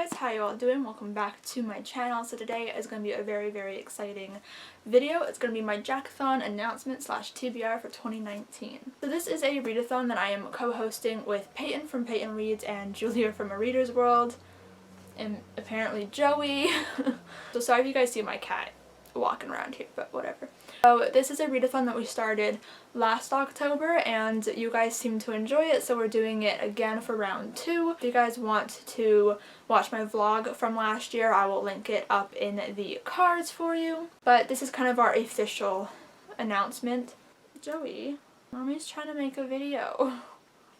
guys, how you all doing? Welcome back to my channel. So today is going to be a very exciting video. It's going to be my JACK-O-THON announcement slash TBR for 2019. So this is a readathon that I am co-hosting with Peyton from Peyton Reads and Julia from A Reader's World and apparently Joey. So sorry if you guys see my cat walking around here, but whatever. So this is a readathon that we started last October and you guys seem to enjoy it, so we're doing it again for round 2. If you guys want to watch my vlog from last year, I will link it up in the cards for you. But this is kind of our official announcement. Joey, Mommy's trying to make a video.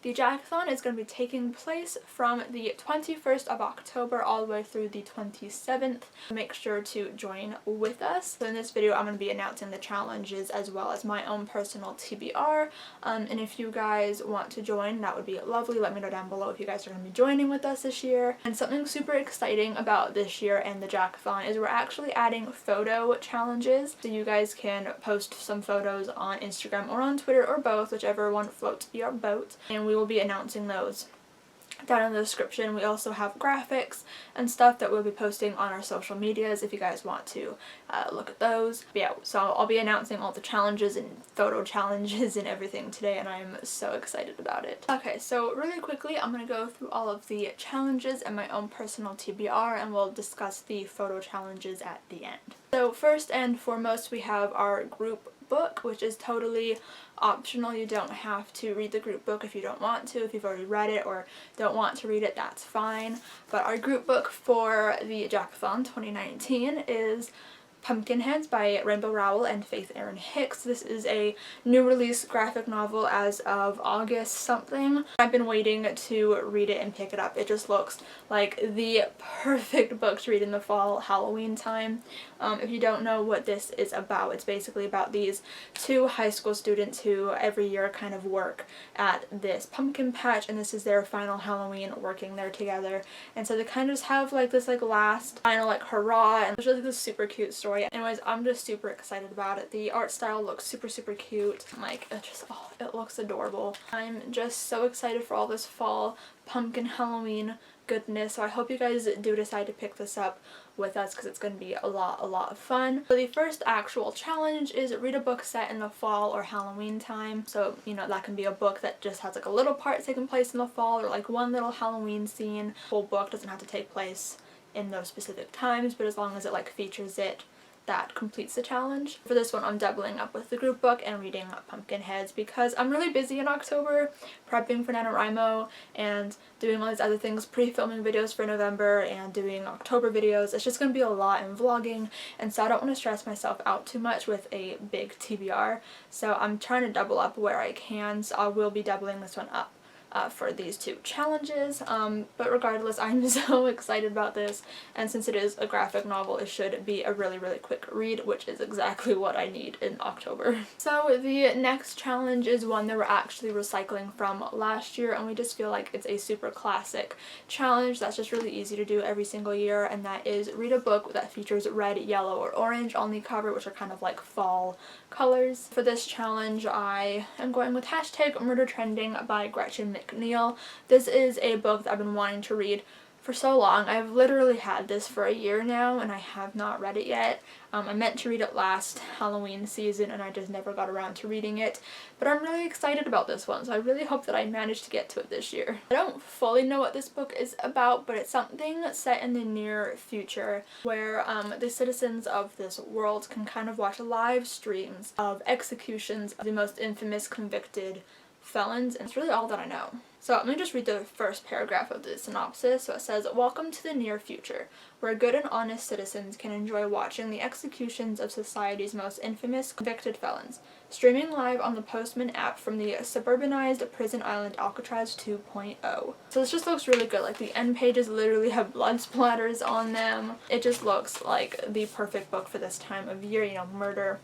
The JACK-O-THON is going to be taking place from the 21st of October all the way through the 27th. Make sure to join with us. So in this video I'm going to be announcing the challenges as well as my own personal TBR. And if you guys want to join, that would be lovely. Let me know down below if you guys are going to be joining with us this year. And something super exciting about this year and the JACK-O-THON is we're actually adding photo challenges. So you guys can post some photos on Instagram or on Twitter or both, whichever one floats your boat. And we will be announcing those down in the description. We also have graphics and stuff that we'll be posting on our social medias if you guys want to look at those. But yeah, so I'll be announcing all the challenges and photo challenges and everything today, and I'm so excited about it. Okay, so really quickly I'm going to go through all of the challenges and my own personal TBR, and we'll discuss the photo challenges at the end. So first and foremost we have our group book, which is totally optional. You don't have to read the group book if you don't want to. If you've already read it or don't want to read it, that's fine. But our group book for the JACK-O-THON 2019 is PumpkinHeads by Rowell and Erin Hicks. This is a new release graphic novel as of August something. I've been waiting to read it and pick it up. It just looks like the perfect book to read in the fall Halloween time. If you don't know what this is about, it's basically about these two high school students who every year kind of work at this pumpkin patch, and this is their final Halloween working there together. And so they kind of just have like this last final hurrah, and it's just this super cute story. Anyways, I'm just super excited about it. The art style looks super cute. It looks adorable. I'm just so excited for all this fall pumpkin Halloween goodness. So I hope you guys do decide to pick this up with us because it's going to be a lot of fun. So the first actual challenge is read a book set in the fall or Halloween time. So, you know, that can be a book that just has a little part taking place in the fall, or one little Halloween scene. The whole book doesn't have to take place in those specific times, but as long as it features it, that completes the challenge. For this one I'm doubling up with the group book and reading PumpkinHeads because I'm really busy in October prepping for NaNoWriMo and doing all these other things, pre-filming videos for November and doing October videos. It's just going to be a lot in vlogging, and so I don't want to stress myself out too much with a big TBR. So I'm trying to double up where I can, so I will be doubling this one up for these two challenges, but regardless, I'm so excited about this, and since it is a graphic novel, it should be a really quick read, which is exactly what I need in October. So the next challenge is one that we're actually recycling from last year, and we just feel like it's a super classic challenge that's just really easy to do every single year, and that is read a book that features red, yellow, or orange on the cover, which are kind of fall colors. For this challenge I am going with #MurderTrending by Gretchen McNeil. This is a book that I've been wanting to read for so long. I've literally had this for a year now and I have not read it yet. I meant to read it last Halloween season and I just never got around to reading it, but I'm really excited about this one, so I really hope that I manage to get to it this year. I don't fully know what this book is about, but it's something set in the near future where the citizens of this world can kind of watch live streams of executions of the most infamous convicted felons, and it's really all that I know. So let me just read the first paragraph of the synopsis. So it says, "Welcome to the near future, where good and honest citizens can enjoy watching the executions of society's most infamous convicted felons. Streaming live on the Postman app from the suburbanized prison island Alcatraz 2.0. So this just looks really good. The end pages literally have blood splatters on them. It just looks like the perfect book for this time of year, you know, murder.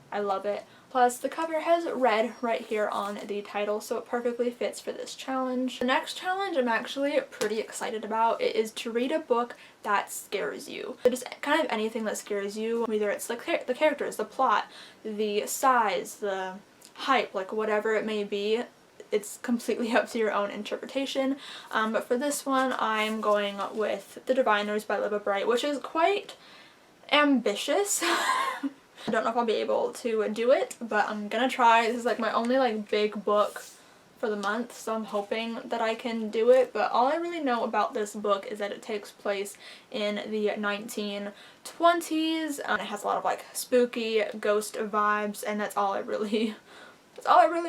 I love it. Plus, the cover has red right here on the title, so it perfectly fits for this challenge. The next challenge I'm actually pretty excited about. It is to read a book that scares you. So just kind of anything that scares you, whether it's the characters, the plot, the size, the hype, whatever it may be. it's completely up to your own interpretation. But for this one, I'm going with The Diviners by Libba Bright, which is quite ambitious. I don't know if I'll be able to do it, but I'm gonna try. This is like my only like big book for the month, so I'm hoping that I can do it. But all I really know about this book is that it takes place in the 1920s. It has a lot of like spooky ghost vibes, and that's all I really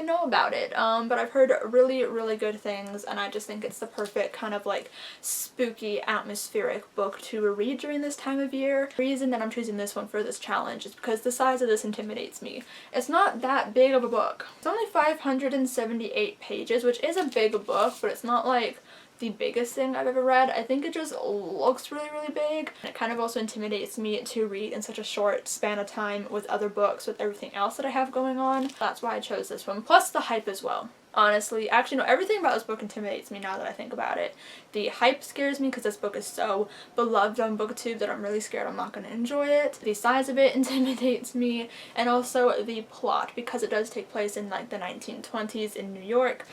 know about it. But I've heard really good things, and I just think it's the perfect kind of like spooky atmospheric book to read during this time of year. The reason that I'm choosing this one for this challenge is because the size of this intimidates me. It's not that big of a book. It's only 578 pages, which is a big book, but it's not like the biggest thing I've ever read. I think it just looks really big. And it kind of also intimidates me to read in such a short span of time with other books, with everything else that I have going on. That's why I chose this one, plus the hype as well. Honestly, actually no, everything about this book intimidates me now that I think about it. The hype scares me because this book is so beloved on BookTube that I'm really scared I'm not going to enjoy it. The size of it intimidates me, and also the plot, because it does take place in like the 1920s in New York.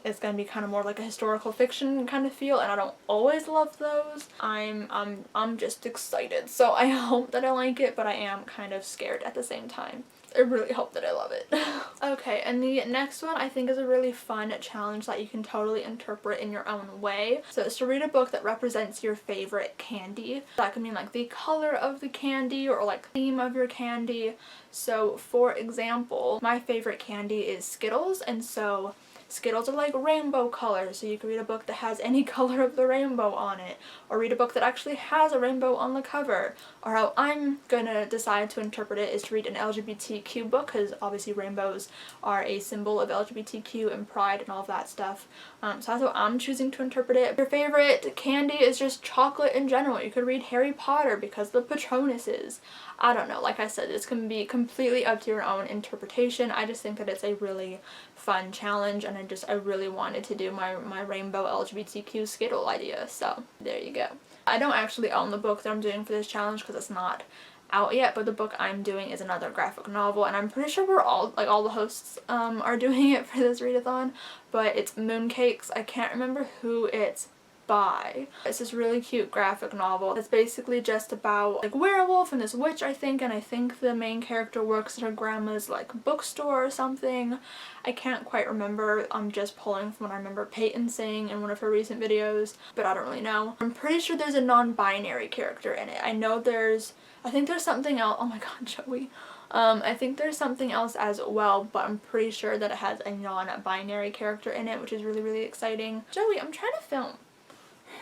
It's going to be kind of more like a historical fiction kind of feel, and I don't always love those. I'm just excited, so I hope that I like it, but I am kind of scared at the same time. I really hope that I love it. Okay, and the next one I think is a really fun challenge that you can totally interpret in your own way. So it's to read a book that represents your favorite candy. That could mean like the color of the candy or like theme of your candy. So for example, my favorite candy is Skittles, and so Skittles are like rainbow colors, so you can read a book that has any color of the rainbow on it, or read a book that actually has a rainbow on the cover. Or how I'm gonna decide to interpret it is to read an LGBTQ book, because obviously rainbows are a symbol of LGBTQ and pride and all of that stuff. So that's how I'm choosing to interpret it. Your favorite candy is just chocolate in general. You could read Harry Potter because the Patronuses. I don't know, like I said, this can be completely up to your own interpretation. I just think that it's a really fun challenge, and I really wanted to do my rainbow LGBTQ Skittle idea, so there you go. I don't actually own the book that I'm doing for this challenge because it's not out yet, but the book I'm doing is another graphic novel, and I'm pretty sure we're all the hosts are doing it for this readathon, but it's Mooncakes. I can't remember who it's by. It's this really cute graphic novel. It's basically just about like werewolf and this witch, I think, and I think the main character works at her grandma's like bookstore or something. I can't quite remember. I'm just pulling from what I remember Peyton saying in one of her recent videos, but I don't really know. I'm pretty sure there's a non-binary character in it. I think there's something else. Oh my god, Joey. I think there's something else as well, but I'm pretty sure that it has a non-binary character in it, which is really exciting. Joey, I'm trying to film.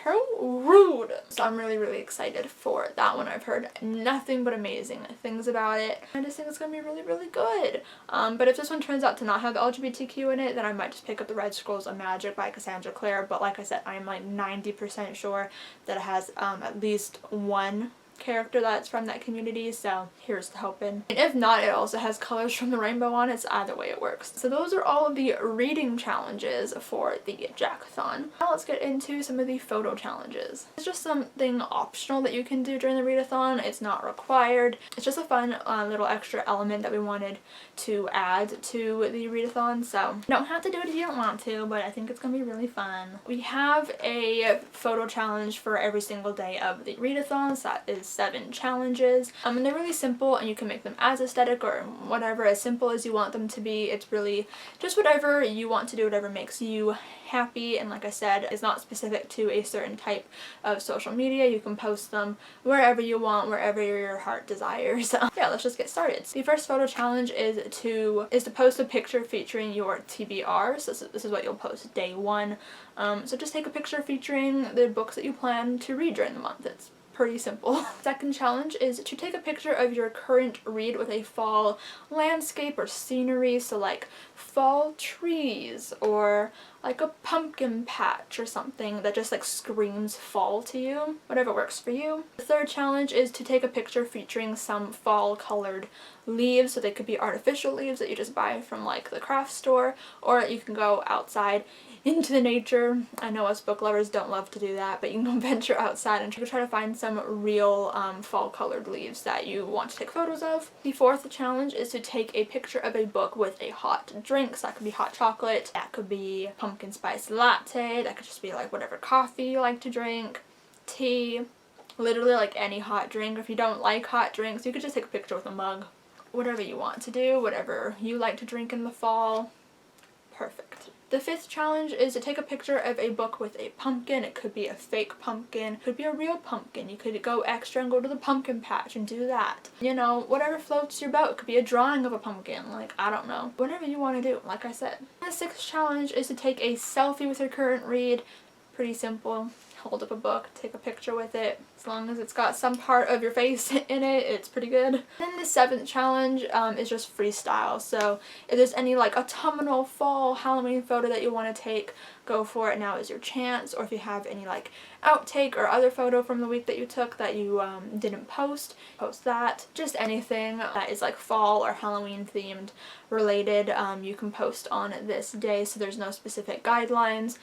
How rude! So I'm really excited for that one. I've heard nothing but amazing things about it. I just think it's gonna be really good. But if this one turns out to not have LGBTQ in it, then I might just pick up the Red Scrolls of Magic by Cassandra Clare. But like I said, I'm like 90% sure that it has at least one character that's from that community, so here's to hoping. And if not, it also has colors from the rainbow on it, so either way it works. So those are all of the reading challenges for the JACK-O-THON. Now let's get into some of the photo challenges. It's just something optional that you can do during the readathon. It's not required. It's just a fun little extra element that we wanted to add to the readathon, so you don't have to do it if you don't want to, but I think it's gonna be really fun. We have a photo challenge for every single day of the readathon, so that is 7 challenges, and they're really simple, and you can make them as aesthetic or whatever, as simple as you want them to be. It's really just whatever you want to do, whatever makes you happy, and like I said, it's not specific to a certain type of social media. You can post them wherever you want, wherever your heart desires. So yeah, let's just get started. So the first photo challenge is to post a picture featuring your TBR. So this is what you'll post day 1. So just take a picture featuring the books that you plan to read during the month. It's pretty simple. Second challenge is to take a picture of your current read with a fall landscape or scenery, so like fall trees or like a pumpkin patch or something that just like screams fall to you. Whatever works for you. The third challenge is to take a picture featuring some fall colored leaves, so they could be artificial leaves that you just buy from like the craft store, or you can go outside into the nature. I know us book lovers don't love to do that, but you can go venture outside and try to find some real fall colored leaves that you want to take photos of. The fourth challenge is to take a picture of a book with a hot drink. So that could be hot chocolate, that could be pumpkin spice latte, that could just be like whatever coffee you like to drink, tea, literally like any hot drink. If you don't like hot drinks, you could just take a picture with a mug. Whatever you want to do, whatever you like to drink in the fall, perfect. The fifth challenge is to take a picture of a book with a pumpkin. It could be a fake pumpkin, it could be a real pumpkin. You could go extra and go to the pumpkin patch and do that. You know, whatever floats your boat. It could be a drawing of a pumpkin, like, I don't know. Whatever you want to do, like I said. The sixth challenge is to take a selfie with your current read. Pretty simple. Hold up a book, take a picture with it. As long as it's got some part of your face in it, it's pretty good. Then the seventh challenge is just freestyle. So if there's any like autumnal, fall, Halloween photo that you want to take, go for it. Now is your chance. Or if you have any like outtake or other photo from the week that you took that you didn't post that. Just anything that is like fall or Halloween themed related, you can post on this day. So there's no specific guidelines,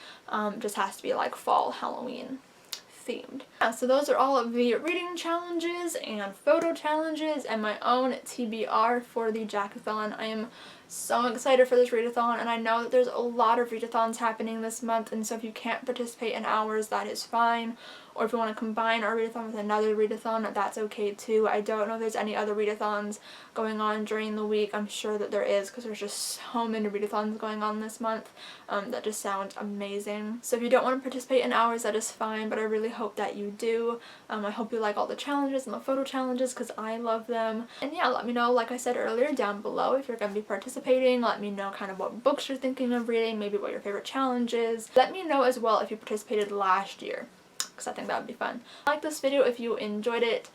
just has to be like fall, Halloween themed. Yeah, so those are all of the reading challenges and photo challenges and my own TBR for the JACK-O-THON. I am so excited for this readathon, and I know that there's a lot of readathons happening this month, and so if you can't participate in ours, that is fine. Or if you want to combine our readathon with another readathon, that's okay too. I don't know if there's any other readathons going on during the week. I'm sure that there is, because there's just so many readathons going on this month that just sound amazing. So if you don't want to participate in ours, that is fine, but I really hope that you do. I hope you like all the challenges and the photo challenges, because I love them. And yeah, let me know, like I said earlier, down below if you're going to be participating. Let me know kind of what books you're thinking of reading, maybe what your favorite challenge is. Let me know as well if you participated last year, because I think that would be fun. Like this video if you enjoyed it.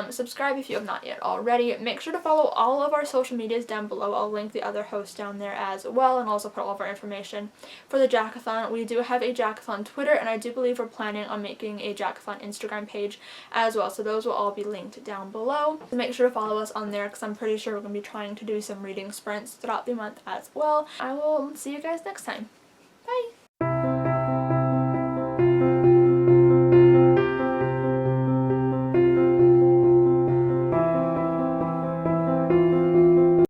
Subscribe if you have not yet already. Make sure to follow all of our social medias down below. I'll link the other hosts down there as well, and also put all of our information for the JACK-O-THON. We do have a JACK-O-THON Twitter, and I do believe we're planning on making a JACK-O-THON Instagram page as well, so those will all be linked down below. So make sure to follow us on there, because I'm pretty sure we're going to be trying to do some reading sprints throughout the month as well. I will see you guys next time. Bye!